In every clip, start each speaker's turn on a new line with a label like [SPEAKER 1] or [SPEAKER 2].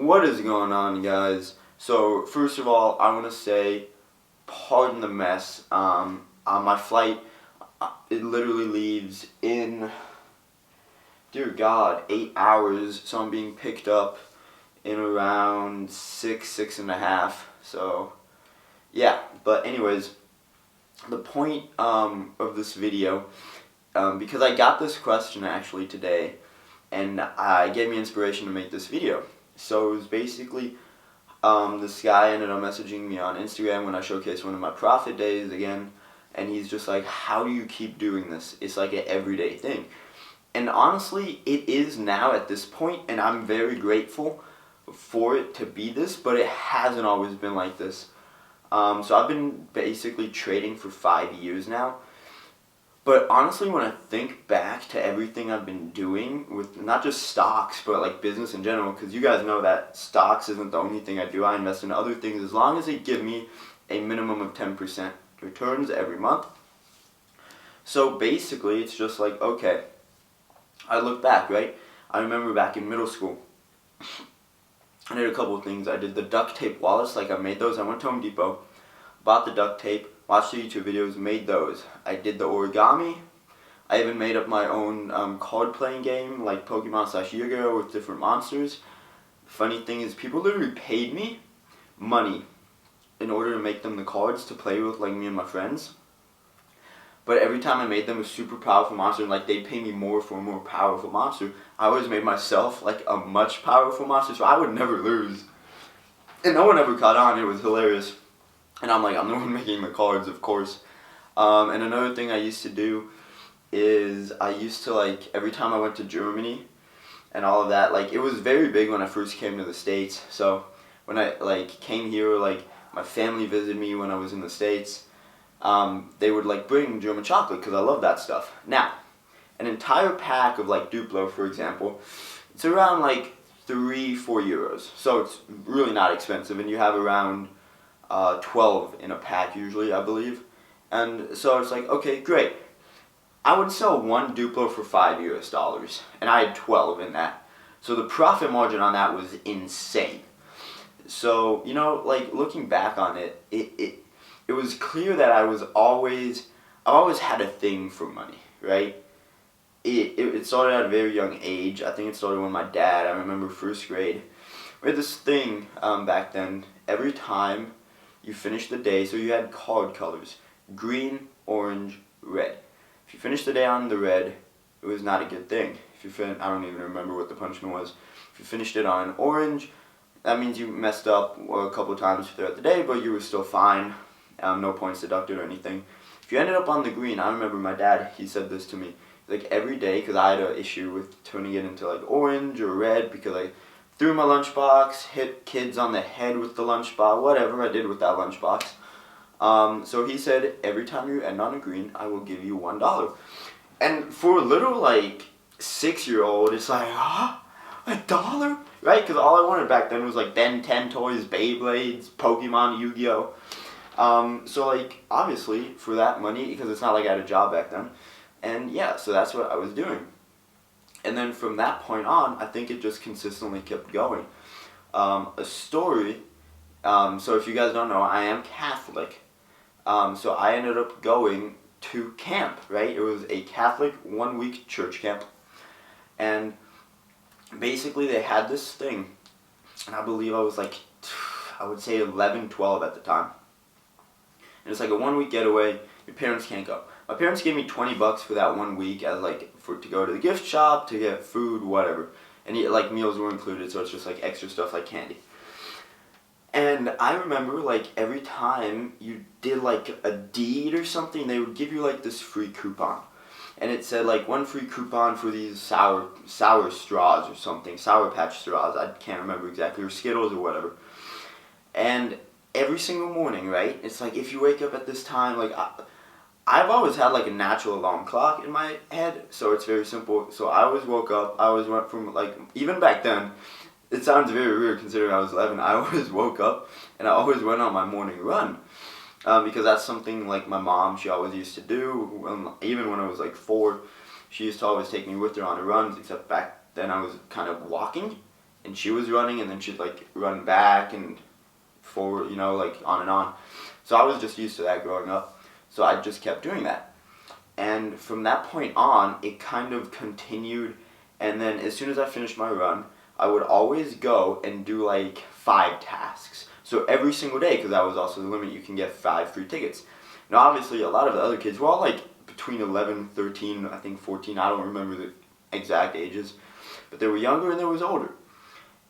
[SPEAKER 1] What is going on, guys? So, first of all, I want to say, pardon the mess. On my flight, it literally leaves in, dear God, 8 hours. So I'm being picked up in around 6.5. So, yeah. But anyways, the point of this video, because I got this question actually today, and it gave me inspiration to make this video. So it was basically, this guy ended up messaging me on Instagram when I showcased one of my profit days again, and he's just like, how do you keep doing this? It's like an everyday thing. And honestly, it is now at this point, and I'm very grateful for it to be this, but it hasn't always been like this. So I've been basically trading for 5 years now. But honestly, when I think back to everything I've been doing with not just stocks, but like business in general, because you guys know that stocks isn't the only thing I do. I invest in other things as long as they give me a minimum of 10% returns every month. So basically, it's just like, okay, I look back, right? I remember back in middle school, I did a couple of things. I did the duct tape wallets, like I made those. I went to Home Depot, bought the duct tape, watched the YouTube videos, made those. I did the origami. I even made up my own card playing game, like Pokemon / Yu-Gi-Oh! With different monsters. The funny thing is, people literally paid me money in order to make them the cards to play with, like me and my friends. But every time I made them a super powerful monster, and like they'd pay me more for a more powerful monster, I always made myself like a much powerful monster, so I would never lose. And no one ever caught on. It was hilarious. And I'm like, I'm the one making the cards, of course. And another thing I used to do is I used to, like, every time I went to Germany and all of that, like, it was very big when I first came to the States. So when I, like, came here, like, my family visited me when I was in the States, they would, like, bring German chocolate because I love that stuff. Now, an entire pack of, like, Duplo, for example, it's around, like, 3-4 euros. So it's really not expensive, and you have around 12 in a pack usually, I believe. And so it's like, okay, great. I would sell one Duplo for $5 and I had 12 in that. So the profit margin on that was insane. So, you know, like, looking back on it, it was clear that I've always had a thing for money, right? It started at a very young age. I think it started when my dad, I remember first grade, we had this thing back then. Every time you finished the day, so you had card colors, green, orange, red. If you finished the day on the red, it was not a good thing. If you I don't even remember what the punishment was. If you finished it on orange, that means you messed up a couple of times throughout the day, but you were still fine. No points deducted or anything. If you ended up on the green, I remember my dad, he said this to me, like every day, because I had an issue with turning it into like orange or red, because I threw my lunchbox, hit kids on the head with the lunchbox, whatever I did with that lunchbox. So he said, every time you end on a green, I will give you $1. And for a little, like, 6-year-old, it's like, huh? $1? Right? Because all I wanted back then was, like, Ben 10 toys, Beyblades, Pokemon, Yu-Gi-Oh! So, like, obviously, for that money, because it's not like I had a job back then, and yeah, so that's what I was doing. And then from that point on, I think it just consistently kept going. A story, so if you guys don't know, I am Catholic. So I ended up going to camp, right? It was a Catholic 1-week church camp. And basically they had this thing, and I believe I was like, I would say 11, 12 at the time. And it's like a 1-week getaway, your parents can't go. My parents gave me $20 for that 1 week as like to go to the gift shop, to get food, whatever. And like meals were included, so it's just like extra stuff like candy. And I remember like every time you did like a deed or something, they would give you like this free coupon. And it said like 1 free coupon for these sour straws or something, Sour Patch straws, I can't remember exactly, or Skittles or whatever. And every single morning, right, it's like if you wake up at this time, like I've always had like a natural alarm clock in my head, so it's very simple. So I always woke up, I always went from like, even back then, it sounds very weird considering I was 11, I always woke up and I always went on my morning run. Because that's something like my mom, she always used to do, even when I was like 4, she used to always take me with her on the runs, except back then I was kind of walking and she was running, and then she'd like run back and forward, like on and on. So I was just used to that growing up, so I just kept doing that. And from that point on, it kind of continued, and then as soon as I finished my run, I would always go and do like 5 tasks. So every single day, because that was also the limit, you can get 5 free tickets. Now obviously a lot of the other kids were all like between 11, 13, I think 14, I don't remember the exact ages, but they were younger and they was older.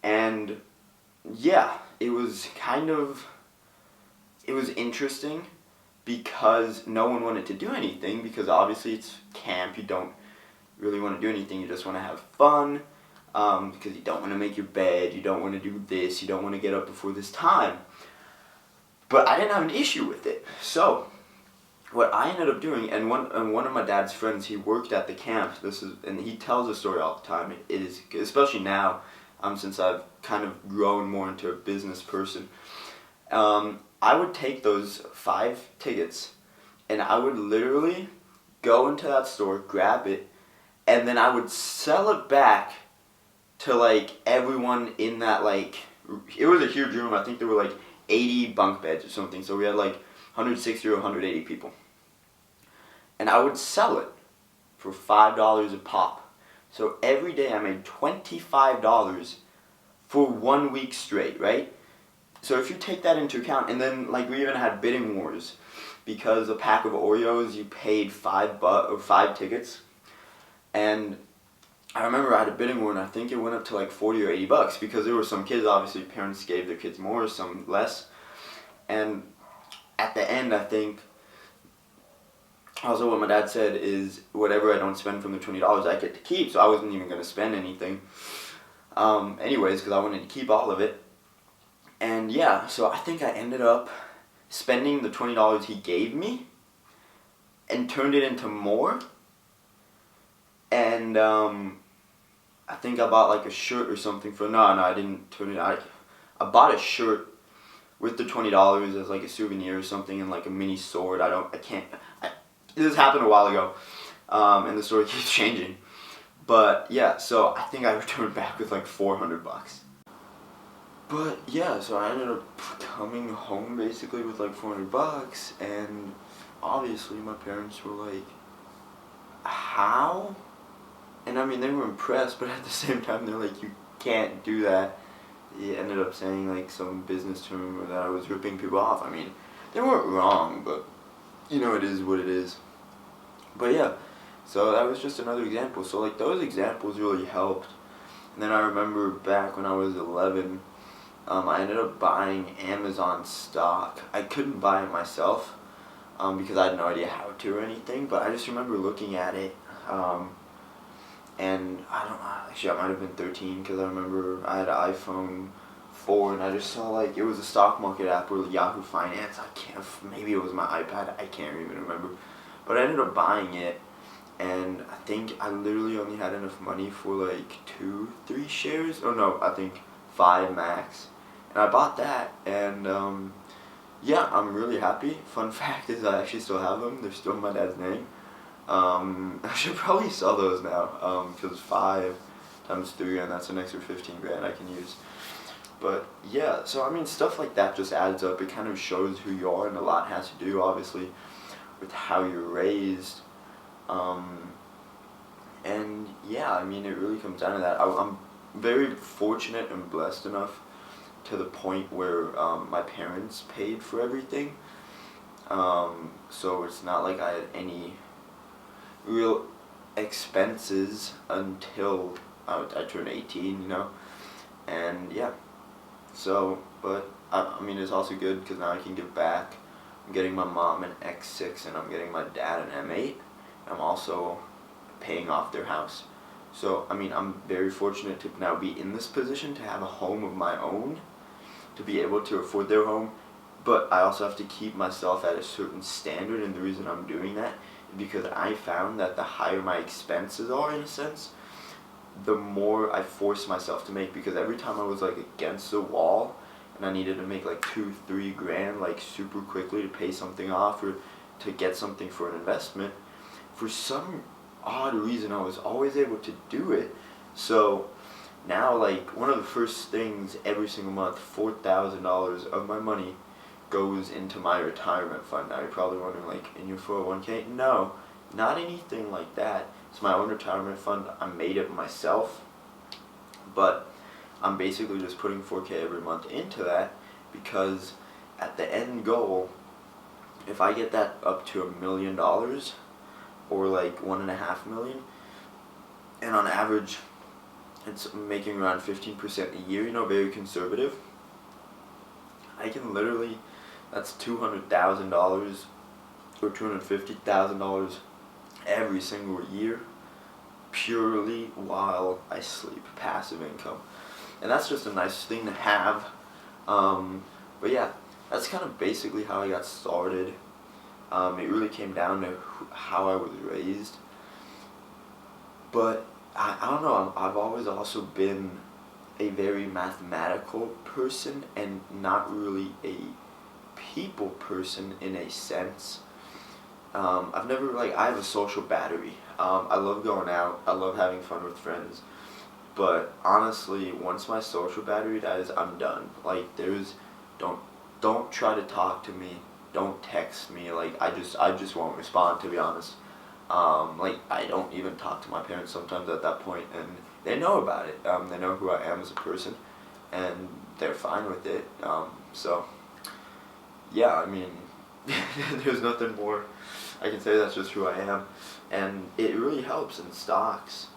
[SPEAKER 1] And yeah, it was interesting because no one wanted to do anything, because obviously it's camp, you don't really want to do anything, you just want to have fun, because you don't want to make your bed, you don't want to do this, you don't want to get up before this time. But I didn't have an issue with it. So what I ended up doing, and one of my dad's friends, he worked at the camp, and he tells the story all the time. It is, especially now, since I've kind of grown more into a business person, I would take those 5 tickets, and I would literally go into that store, grab it, and then I would sell it back to like everyone in that, like, it was a huge room. I think there were like 80 bunk beds or something, so we had like 160 or 180 people. And I would sell it for $5 a pop. So every day I made $25 for 1 week straight, right? So if you take that into account, and then like we even had bidding wars, because a pack of Oreos you paid $5 tickets, and I remember I had a bidding war, and I think it went up to like 40 or 80 bucks, because there were some kids, obviously parents gave their kids more, some less, and at the end I think, also what my dad said is whatever I don't spend from the $20 I get to keep, so I wasn't even going to spend anything anyways, because I wanted to keep all of it. And yeah, so I think I ended up spending the $20 he gave me and turned it into more. And I think I bought like a shirt or something for, no, I didn't turn it, I bought a shirt with the $20 as like a souvenir or something, and like a mini sword. This happened a while ago, and the story keeps changing. But yeah, so I think I returned back with like 400 bucks. But yeah, so I ended up coming home basically with like 400 bucks, and obviously my parents were like, how? And I mean, they were impressed, but at the same time they're like, you can't do that. He ended up saying like some business term, or that I was ripping people off. I mean, they weren't wrong, but it is what it is. But yeah, so that was just another example. So like those examples really helped. And then I remember back when I was 11, I ended up buying Amazon stock. I couldn't buy it myself because I had no idea how to or anything, but I just remember looking at it, and I don't know, actually I might have been 13, because I remember I had an iPhone 4, and I just saw like, it was a stock market app, or Yahoo Finance, maybe it was my iPad, I can't even remember, but I ended up buying it, and I think I literally only had enough money for like 2-3 shares, or no, I think 5 max. And I bought that, and yeah, I'm really happy. Fun fact is I actually still have them. They're still in my dad's name. I should probably sell those now, because 5 times 3, and that's an extra 15 grand I can use. But yeah, so I mean, stuff like that just adds up. It kind of shows who you are, and a lot has to do, obviously, with how you're raised. And yeah, I mean, it really comes down to that. I'm very fortunate and blessed enough to the point where my parents paid for everything, so it's not like I had any real expenses until I turned 18, and yeah, so, but I mean, it's also good because now I can give back. I'm getting my mom an X6, and I'm getting my dad an M8. I'm also paying off their house. So, I mean, I'm very fortunate to now be in this position, to have a home of my own, to be able to afford their home, but I also have to keep myself at a certain standard, and the reason I'm doing that is because I found that the higher my expenses are, in a sense, the more I force myself to make, because every time I was like against the wall, and I needed to make like 2-3 grand like super quickly to pay something off, or to get something for an investment, for some odd reason I was always able to do it. So now, like, one of the first things every single month, $4,000 of my money goes into my retirement fund. Now you're probably wondering, like, in your 401k? No, not anything like that. It's my own retirement fund. I made it myself, but I'm basically just putting 4K every month into that, because at the end goal, if I get that up to $1 million, or like 1.5 million, and on average it's making around 15% a year, very conservative, I can literally, that's $200,000 or $250,000 every single year, purely while I sleep, passive income. And that's just a nice thing to have. But yeah, that's kind of basically how I got started. It really came down to how I was raised. But I don't know, I've always also been a very mathematical person and not really a people person in a sense. I've never, I have a social battery. I love going out, I love having fun with friends. But honestly, once my social battery dies, I'm done. Don't try to talk to me. Don't text me. I just won't respond, to be honest. I don't even talk to my parents sometimes at that point, and they know about it. They know who I am as a person, and they're fine with it. So, yeah, I mean, there's nothing more I can say. That's just who I am, and it really helps in stocks.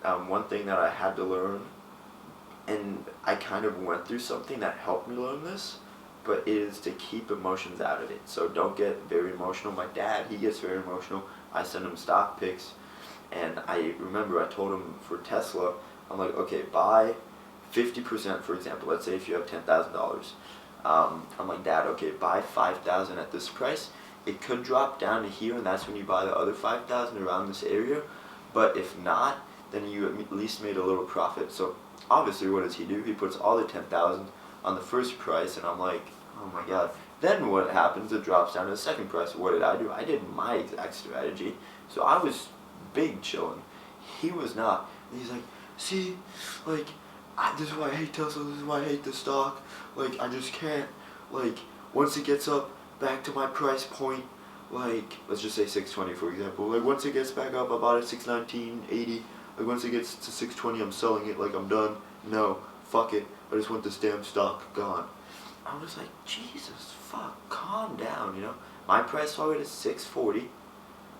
[SPEAKER 1] One thing that I had to learn, and I kind of went through something that helped me learn this, but it is to keep emotions out of it. So don't get very emotional. My dad, he gets very emotional. I send him stock picks, and I remember I told him for Tesla, I'm like, okay, buy 50%, for example. Let's say if you have $10,000. I'm like, Dad, okay, buy 5,000 at this price. It could drop down to here, and that's when you buy the other 5,000 around this area. But if not, then you at least made a little profit. So obviously, what does he do? He puts all the 10,000 on the first price, and I'm like, oh my god. Then what happens? It drops down to the second price. What did I do? I did my exact strategy. So I was big chilling. He was not. And he's like, see, this is why I hate Tesla. This is why I hate the stock. I just can't. Once it gets up back to my price point, let's just say 620 for example. Once it gets back up, I bought it 619.80. Once it gets to 620, I'm selling it. I'm done. No, fuck it. I just want this damn stock gone. I was like, Jesus, fuck, calm down, My price target is 640.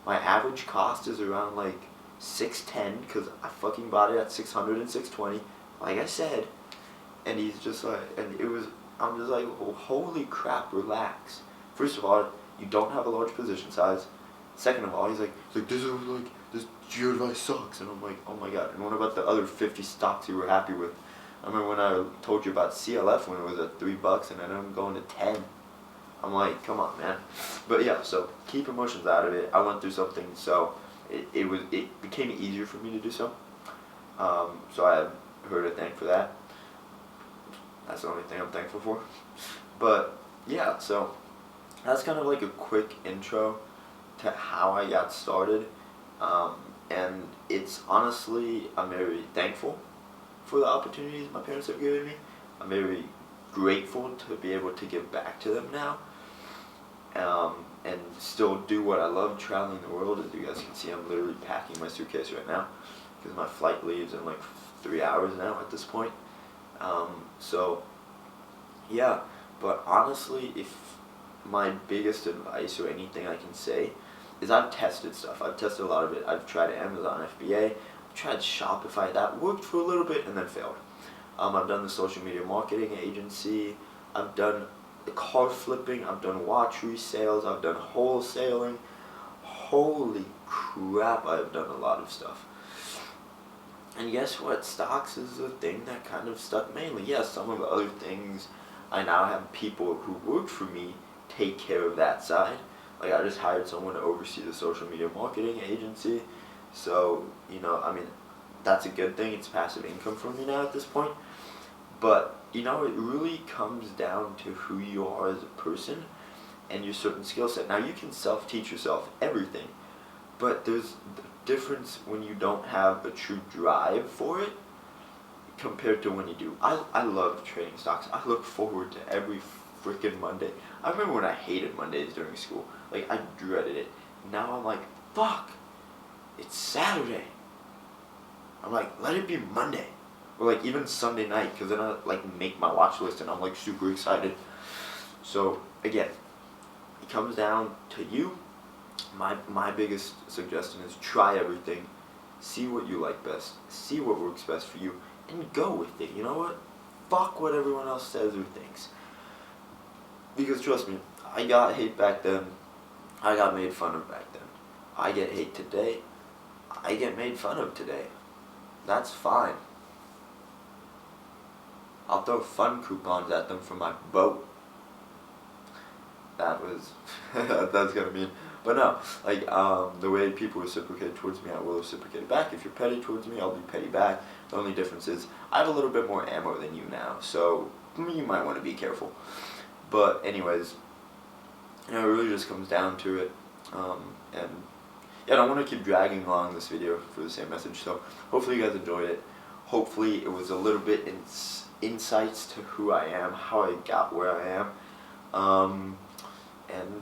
[SPEAKER 1] My average cost is around 610, because I fucking bought it at 600 and 620, like I said. And he's just like, I'm just like, oh, holy crap, relax. First of all, you don't have a large position size. Second of all, he's like, this your advice sucks. And I'm like, oh my god. And what about the other 50 stocks you were happy with? I remember when I told you about CLF when it was at $3 and then I'm going to 10. I'm like, come on, man. But yeah, so keep emotions out of it. I went through something, so it became easier for me to do so. So I have her to thank for that. That's the only thing I'm thankful for. But yeah, so that's kind of a quick intro to how I got started. And it's honestly, I'm very thankful for the opportunities my parents have given me. I'm very grateful to be able to give back to them now, and still do what I love, traveling the world. As you guys can see, I'm literally packing my suitcase right now, because my flight leaves in 3 hours now at this point. So yeah, but honestly, if my biggest advice or anything I can say is I've tested stuff. I've tested a lot of it. I've tried Amazon FBA, I've tried Shopify. That worked for a little bit and then failed. I've done the social media marketing agency. I've done car flipping. I've done watch resales. I've done wholesaling. Holy crap, I've done a lot of stuff. And guess what? Stocks is the thing that kind of stuck mainly. Yes, some of the other things, I now have people who work for me take care of that side. I just hired someone to oversee the social media marketing agency. So, that's a good thing. It's passive income for me now at this point. But, it really comes down to who you are as a person and your certain skill set. Now, you can self-teach yourself everything, but there's a difference when you don't have a true drive for it. compared to when you do. I love trading stocks. I look forward to every freaking Monday. I remember when I hated Mondays during school. Like, I dreaded it. Now I'm like, fuck, it's Saturday. I'm like, let it be Monday. Or like even Sunday night, because then I like make my watch list and I'm like super excited. So again, it comes down to you. My biggest suggestion is try everything. See what you like best. See what works best for you. And go with it. You know what? Fuck what everyone else says or thinks. Because trust me, I got hate back then. I got made fun of back then. I get hate today. I get made fun of today. That's fine. I'll throw fun coupons at them for my boat. That was, that's gonna mean, but no, like, the way people reciprocate towards me, I will reciprocate back. If you're petty towards me, I'll be petty back. The only difference is, I have a little bit more ammo than you now, so you might want to be careful. But anyways, you know, it really just comes down to it, and yeah, I don't want to keep dragging along this video for the same message, so hopefully you guys enjoyed it. Hopefully it was a little bit insights to who I am, how I got where I am, and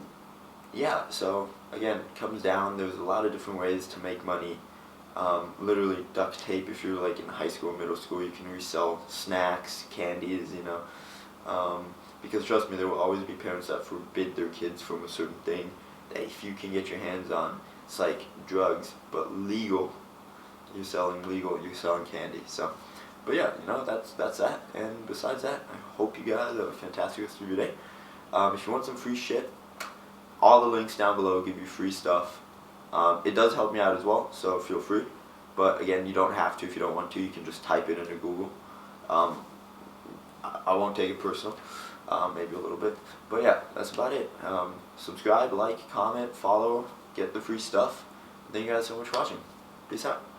[SPEAKER 1] yeah, so again, it comes down, there's a lot of different ways to make money. Literally duct tape, if you're like in high school or middle school, you can resell snacks, candies, you know, because trust me, there will always be parents that forbid their kids from a certain thing that if you can get your hands on. It's like drugs, but legal. You're selling legal, you're selling candy. So, but yeah, you know, that's that. And besides that, I hope you guys have a fantastic rest of your day. If you want some free shit, all the links down below give you free stuff. It does help me out as well, so feel free. But again, you don't have to if you don't want to. You can just type it into Google. I won't take it personal. Maybe a little bit. But yeah, that's about it. Subscribe, like, comment, follow, get the free stuff. Thank you guys so much for watching. Peace out.